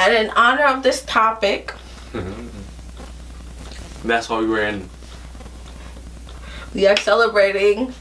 And in honor of this topic, that's why we're in. We are celebrating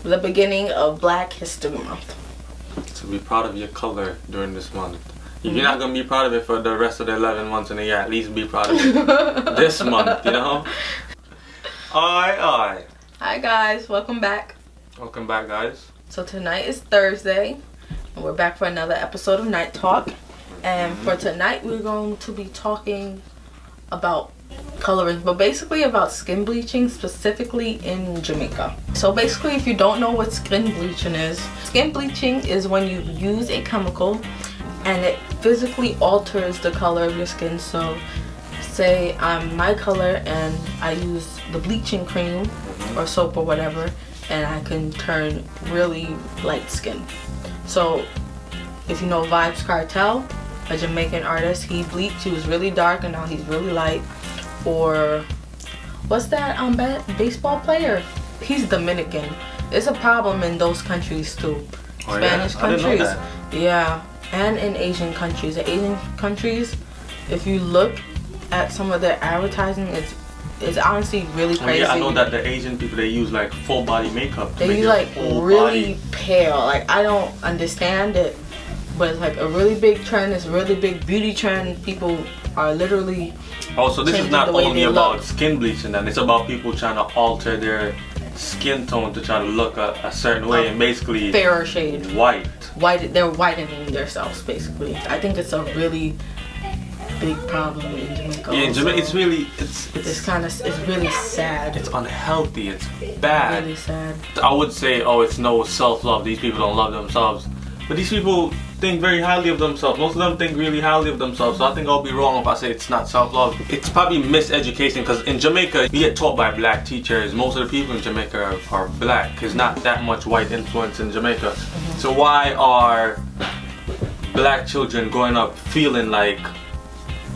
the beginning of Black History Month. So be proud of your color during this month. If you're not going to be proud of it for the rest of the 11 months in the year, at least be proud of it this month, you know? Aye. Hi guys, welcome back. Welcome back, guys. So tonight is Thursday, and we're back for another episode of Night Talk. And for tonight, we're going to be talking about colorism, but basically about skin bleaching, specifically in Jamaica. So basically, if you don't know what skin bleaching is when you use a chemical and it physically alters the color of your skin. So say I'm my color and I use the bleaching cream or soap or whatever, and I can turn really light skin. So if you know Vybz Kartel, a Jamaican artist, he bleached, he was really dark and now he's really light. Or what's that baseball player? He's Dominican. It's a problem in those countries too. Oh, Spanish yeah? I didn't know countries. that. Yeah, and in Asian countries. The Asian countries, if you look at some of their advertising, it's honestly really crazy. Oh, yeah, I know that the Asian people, they use like full body makeup. They use like really pale. Like, I don't understand it, but it's like a really big trend. It's a really big beauty trend. People are literally. Oh, so this is not only about look. skin bleaching, then it's about people trying to alter their skin tone to try to look a certain way and basically fairer shade. White. They're whitening themselves basically. I think it's a really big problem in Jamaica. Yeah, in Jamaica, it's really sad. It's unhealthy. It's bad. Really sad. I would say, oh, it's no self-love. These people don't love themselves, but these people think very highly of themselves. Most of them think really highly of themselves. So I think I'll be wrong if I say it's not self-love. It's probably miseducation, because in Jamaica, you get taught by black teachers. Most of the people in Jamaica are black. There's not that much white influence in Jamaica. So why are black children growing up feeling like,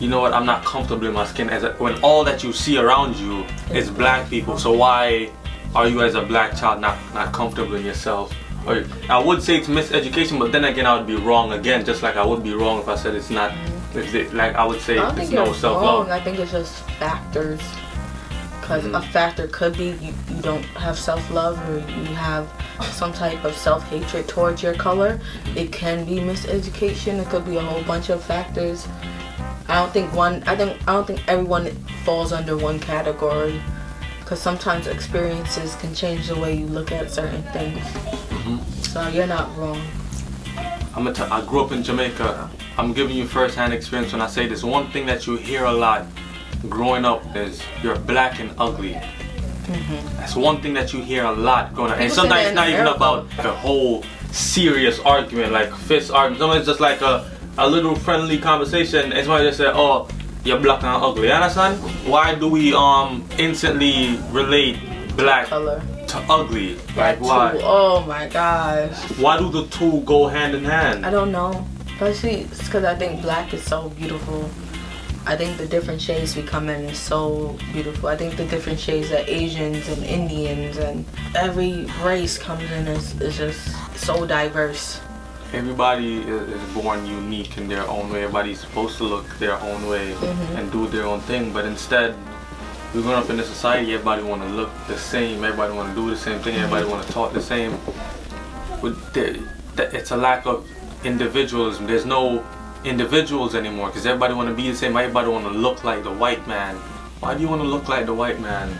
you know what, I'm not comfortable in my skin, when all that you see around you is black people? So why are you as a black child not comfortable in yourself? Or I would say it's miseducation, but then again I would be wrong again, just like I would be wrong if I said it's not. I would say it's no self-love. I think it's just factors. Because a factor could be you don't have self-love, or you have some type of self-hatred towards your color. It can be miseducation. It could be a whole bunch of factors. I don't think everyone falls under one category, because sometimes experiences can change the way you look at certain things. So you're not wrong. I grew up in Jamaica. I'm giving you first-hand experience when I say this. One thing that you hear a lot growing up is you're black and ugly. That's one thing that you hear a lot growing up. And sometimes it's not even about like a whole serious argument, like fist argument. Sometimes it's just like a little friendly conversation. And somebody just say, oh, you're black and ugly. You understand? Why do we instantly relate black color to ugly? Like, why? Oh my gosh. Why do the two go hand in hand? I don't know. But see, it's because I think black is so beautiful. I think the different shades we come in is so beautiful. I think the different shades that Asians and Indians and every race comes in is just so diverse. Everybody is born unique in their own way. Everybody's supposed to look their own way and do their own thing, but instead, we're growing up in a society, everybody want to look the same, everybody want to do the same thing, everybody want to talk the same. But it's a lack of individualism. There's no individuals anymore, because everybody want to be the same, everybody want to look like the white man. Why do you want to look like the white man?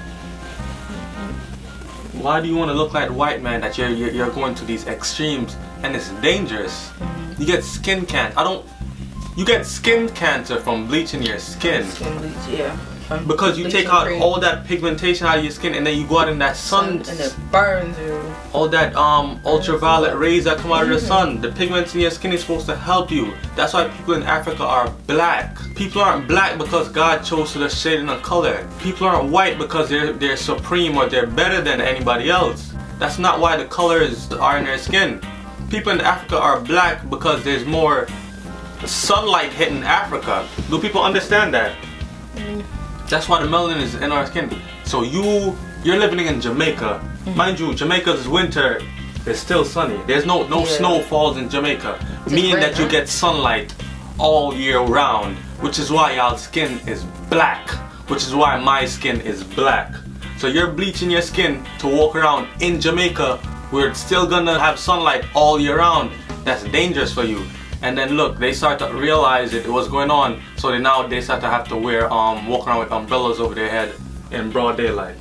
Why do you want to look like the white man that you're going to these extremes, and it's dangerous? You get skin cancer. You get skin cancer from bleaching your skin. Skin bleach, yeah. Because you take out all that pigmentation out of your skin, and then you go out in that sun, and it burns you. All that ultraviolet rays that come out of the sun. The pigments in your skin is supposed to help you. That's why people in Africa are black. People aren't black because God chose the shade and the color. People aren't white because they're supreme or they're better than anybody else. That's not why the colors are in their skin. People in Africa are black because there's more sunlight hitting Africa. Do people understand that? That's why the melanin is in our skin. So you're living in Jamaica. Mind you, Jamaica's winter is still sunny. There's no snow falls in Jamaica, meaning that you get sunlight all year round, which is why y'all skin is black, which is why my skin is black. So you're bleaching your skin to walk around in Jamaica where it's still gonna have sunlight all year round. That's dangerous for you. And then look, they start to realize it was going on, so they start to have to wear walk around with umbrellas over their head in broad daylight.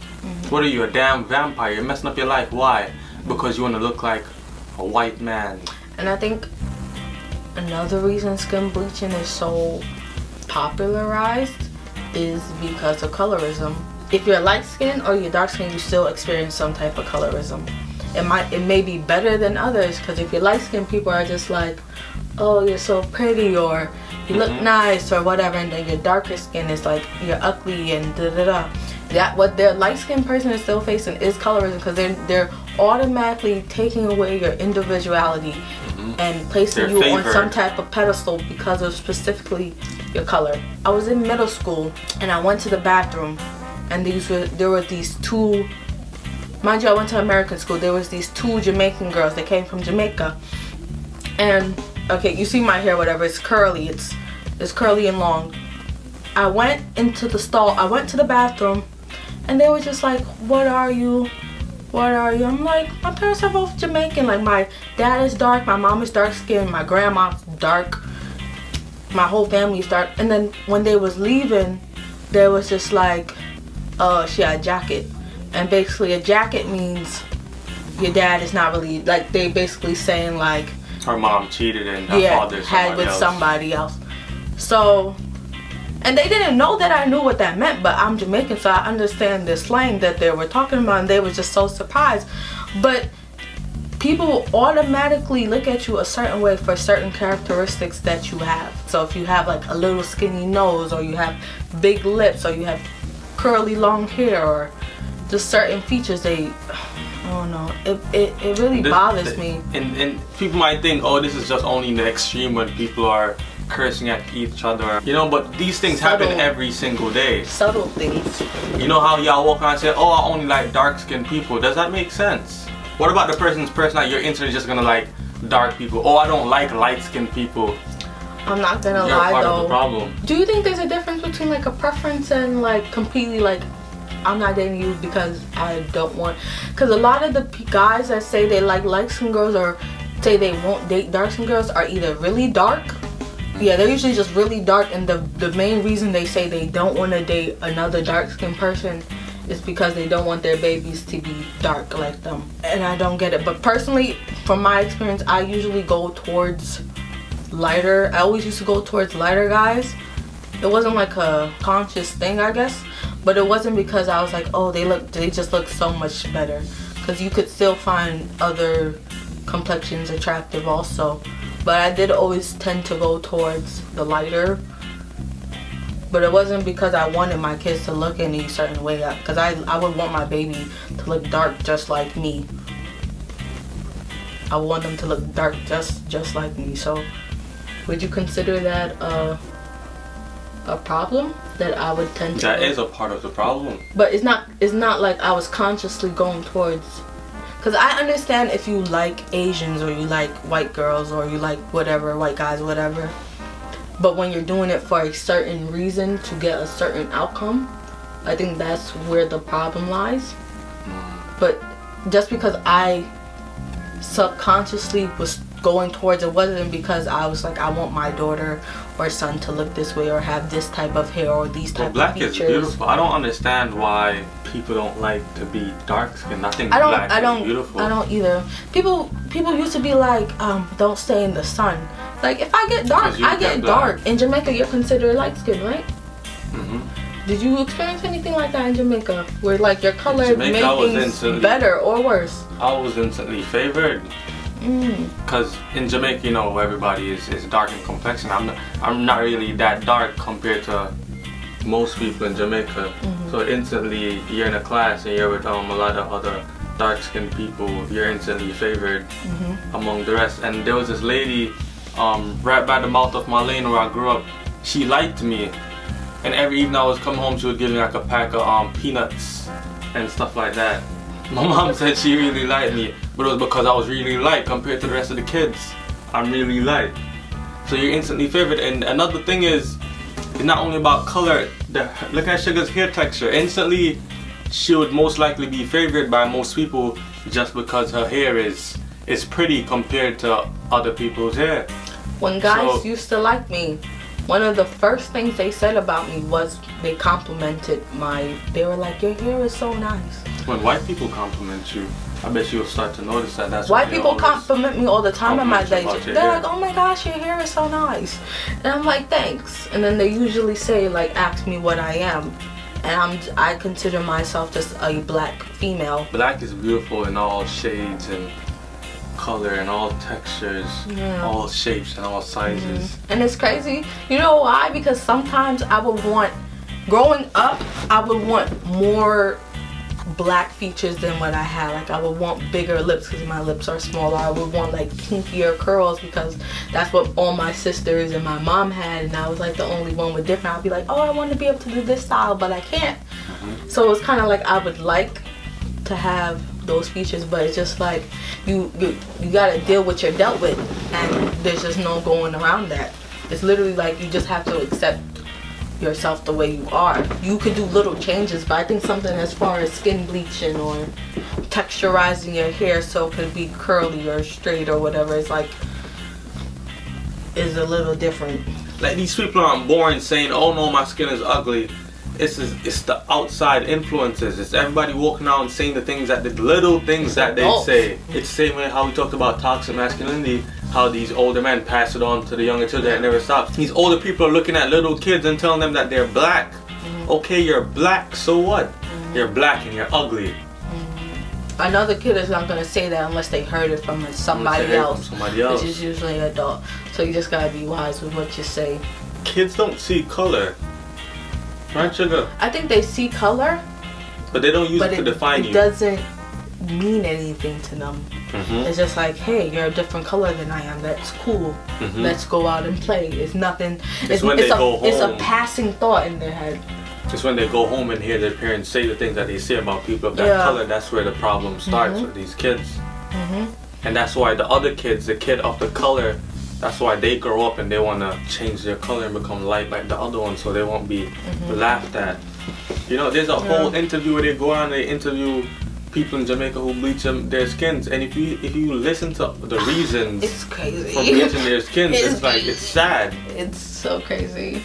What are you, a damn vampire? You're messing up your life. Why? Because you want to look like a white man. And I think another reason skin bleaching is so popularized is because of colorism. If you're light skin or you're dark skin, you still experience some type of colorism. It may be better than others, because if you're light skin, people are just like, oh, you're so pretty, or you look nice, or whatever. And then your darker skin is like, you're ugly and da da da. That what their light skinned person is still facing is colorism, because they're automatically taking away your individuality and placing you on some type of pedestal because of specifically your color. I was in middle school and I went to the bathroom, and there were these two, mind you, I went to American school. There was these two Jamaican girls. They came from Jamaica, and okay, you see my hair, whatever. It's curly. It's curly and long. I went into the stall. I went to the bathroom, and they were just like, "What are you? What are you?" I'm like, my parents are both Jamaican. Like, my dad is dark, my mom is dark skinned, my grandma's dark, my whole family's dark. And then when they was leaving, they was just like, she had a jacket. And basically a jacket means your dad is not really, like, they basically saying like her mom cheated and her father had with somebody else. So, and they didn't know that I knew what that meant, but I'm Jamaican, so I understand the slang that they were talking about, and they were just so surprised. But people automatically look at you a certain way for certain characteristics that you have. So if you have like a little skinny nose, or you have big lips, or you have curly long hair, or just certain features, I don't know, it really bothers me. And people might think, oh, this is just only in the extreme when people are cursing at each other, you know, but these things happen every single day. Subtle things. You know how y'all walk around and say, oh, I only like dark-skinned people. Does that make sense? What about the person's personality? You're instantly just gonna like dark people. Oh, I don't like light-skinned people. I'm not gonna lie, You're part though. of the problem. Do you think there's a difference between like a preference and like completely like, I'm not dating you because I don't want? Because a lot of the guys that say they like light-skinned girls or say they won't date dark-skinned girls are either really dark. Yeah, they're usually just really dark, and the main reason they say they don't want to date another dark-skinned person is because they don't want their babies to be dark like them. And I don't get it. But personally, from my experience, I usually go towards lighter. I always used to go towards lighter guys. It wasn't like a conscious thing, I guess, but it wasn't because I was like, oh, they just look so much better. Because you could still find other complexions attractive also. But I did always tend to go towards the lighter. But it wasn't because I wanted my kids to look any certain way. Because I would want my baby to look dark just like me. I want them to look dark just like me. So would you consider that a problem that I would tend to? That is a part of the problem. But it's not like I was consciously going towards. Because I understand if you like Asians, or you like white girls, or you like whatever, white guys, whatever. But when you're doing it for a certain reason to get a certain outcome, I think that's where the problem lies. But just because I subconsciously was going towards it, wasn't because I was like, I want my daughter or son to look this way or have this type of hair or these type of features. Black is beautiful. I don't understand why people don't like to be dark skinned. I think black is beautiful. I don't either. People used to be like, don't stay in the sun. Like, if I get dark, I get dark. In Jamaica, you're considered light skinned, right? Did you experience anything like that in Jamaica, where like your color made things better or worse? I was instantly favored. Because in Jamaica, you know, everybody is dark in complexion. I'm not really that dark compared to most people in Jamaica. So instantly, you're in a class and you're with a lot of other dark-skinned people. You're instantly favored among the rest. And there was this lady right by the mouth of my lane where I grew up. She liked me, and every evening I was coming home, she would give me like a pack of peanuts and stuff like that. My mom said she really liked me, but it was because I was really light compared to the rest of the kids. I'm really light. So you're instantly favored. And another thing is, it's not only about color. Look at Sugar's hair texture. Instantly, she would most likely be favored by most people just because her hair is pretty compared to other people's hair. When guys used to like me, one of the first things they said about me was they complimented they were like, your hair is so nice. When white people compliment you, I bet you'll start to notice that. That's white people compliment me all the time in my day. They're hair. like, oh my gosh, your hair is so nice. And I'm like, thanks. And then they usually say, like, ask me what I am. And I consider myself just a black female. Black is beautiful in all shades and color and all textures, all shapes and all sizes. And it's crazy. You know why? Because sometimes growing up, I would want more black features than what I had. Like, I would want bigger lips because my lips are smaller. I would want like kinkier curls because that's what all my sisters and my mom had, and I was like the only one with different. I'd be like, oh, I want to be able to do this style, but I can't. So it's kind of like I would like to have those features, but it's just like you gotta deal with your dealt with, and there's just no going around that. It's literally like you just have to accept yourself the way you are. You could do little changes, but I think something as far as skin bleaching or texturizing your hair so it could be curly or straight or whatever, it's like is a little different. Like, these people aren't born saying, oh no, my skin is ugly. It's the outside influences. It's everybody walking out and saying the little things that they say. It's the same way how we talked about toxic masculinity, how these older men pass it on to the younger children and it never stops. These older people are looking at little kids and telling them that they're black. Okay, you're black, so what? You're black and you're ugly. Another kid is not gonna say that unless they heard it from somebody else, which is usually an adult. So you just gotta be wise with what you say. Kids don't see color. Right, Sugar? I think they see color, but they don't use it to define you. It doesn't mean anything to them. It's just like, hey, you're a different color than I am. That's cool. Let's go out and play. It's nothing. It's a passing thought in their head. It's when they go home and hear their parents say the things that they say about people of that color. That's where the problem starts with these kids. And that's why the other kids, the kid of the color, that's why they grow up and they want to change their color and become light like the other one so they won't be laughed at. You know, there's a whole interview where they go on and they interview people in Jamaica who bleach their skins, and if you listen to the reasons it's crazy for bleaching their skins, it's sad. It's so crazy.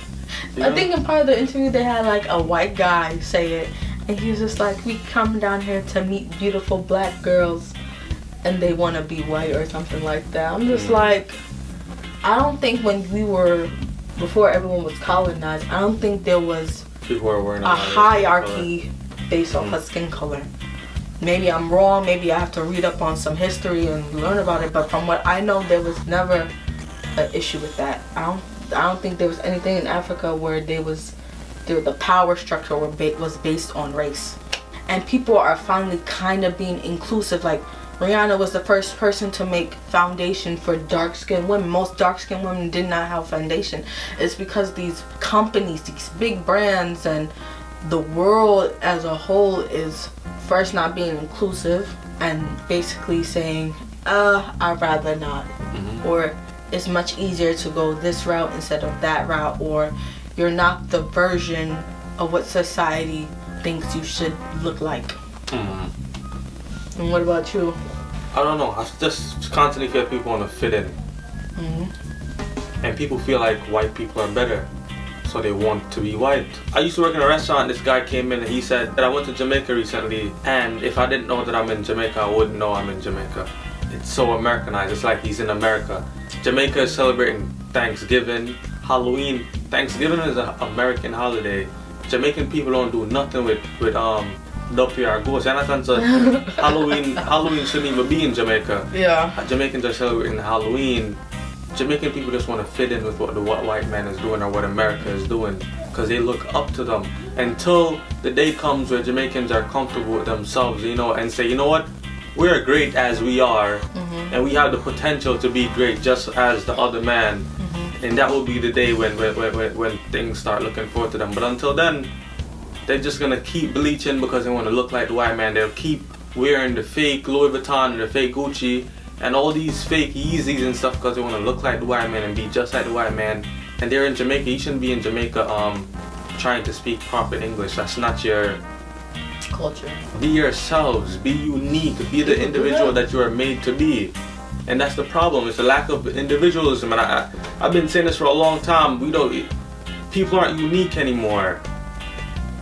I think in part of the interview they had like a white guy say it, and he was just like, we come down here to meet beautiful black girls and they want to be white or something like that. I'm just like, I don't think before everyone was colonized, I don't think there was a hierarchy based off of skin color. Maybe I'm wrong, maybe I have to read up on some history and learn about it, but from what I know, there was never an issue with that. I don't think there was anything in Africa where the power structure was based on race. And people are finally kind of being inclusive. Like, Rihanna was the first person to make foundation for dark-skinned women. Most dark-skinned women did not have foundation. It's because these companies, these big brands, and the world as a whole is first not being inclusive and basically saying, I'd rather not. Or it's much easier to go this route instead of that route. Or you're not the version of what society thinks you should look like. And what about you? I don't know. I just constantly feel people want to fit in. And people feel like white people are better, so they want to be white. I used to work in a restaurant. This guy came in and he said that I went to Jamaica recently, and if I didn't know that I'm in Jamaica, I wouldn't know I'm in Jamaica. It's so Americanized. It's like he's in America. Jamaica is celebrating Thanksgiving, Halloween. Thanksgiving is an American holiday. Jamaican people don't do nothing with Duffy or ghosts. And so Halloween shouldn't even be in Jamaica. Yeah. Jamaicans are celebrating Halloween. Jamaican people just want to fit in with what the white man is doing or what America is doing, because they look up to them. Until the day comes where Jamaicans are comfortable with themselves, you know, and say, you know what, we're great as we are, and we have the potential to be great just as the other man. And that will be the day when things start looking forward to them. But until then, they're just gonna keep bleaching because they want to look like the white man. They'll keep wearing the fake Louis Vuitton and the fake Gucci And all these fake Yeezys and stuff because they want to look like the white man and be just like the white man. And they're in Jamaica. You shouldn't be in Jamaica trying to speak proper English. That's not your culture. Be yourselves. Be unique. Be the individual that you are made to be. And that's the problem. It's a lack of individualism. And I've been saying this for a long time. People aren't unique anymore.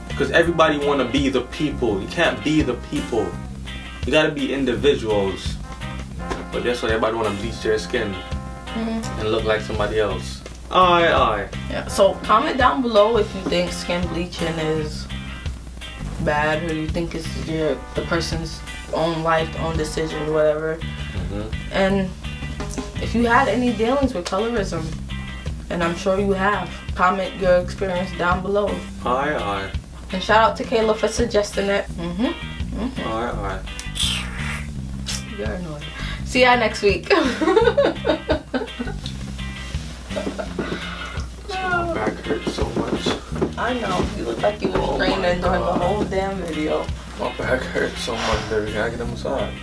Because everybody want to be the people. You can't be the people. You got to be individuals. But that's why everybody want to bleach their skin and look like somebody else. Aye. Yeah. So comment down below if you think skin bleaching is bad, or you think it's the person's own life, own decision, whatever. And if you had any dealings with colorism, and I'm sure you have, comment your experience down below. Aye. And shout out to Kayla for suggesting it. Aye. You're annoying. See ya next week. My back hurts so much. I know. You look like you were straining during the whole damn video. My back hurts so much, baby. Can I get a massage?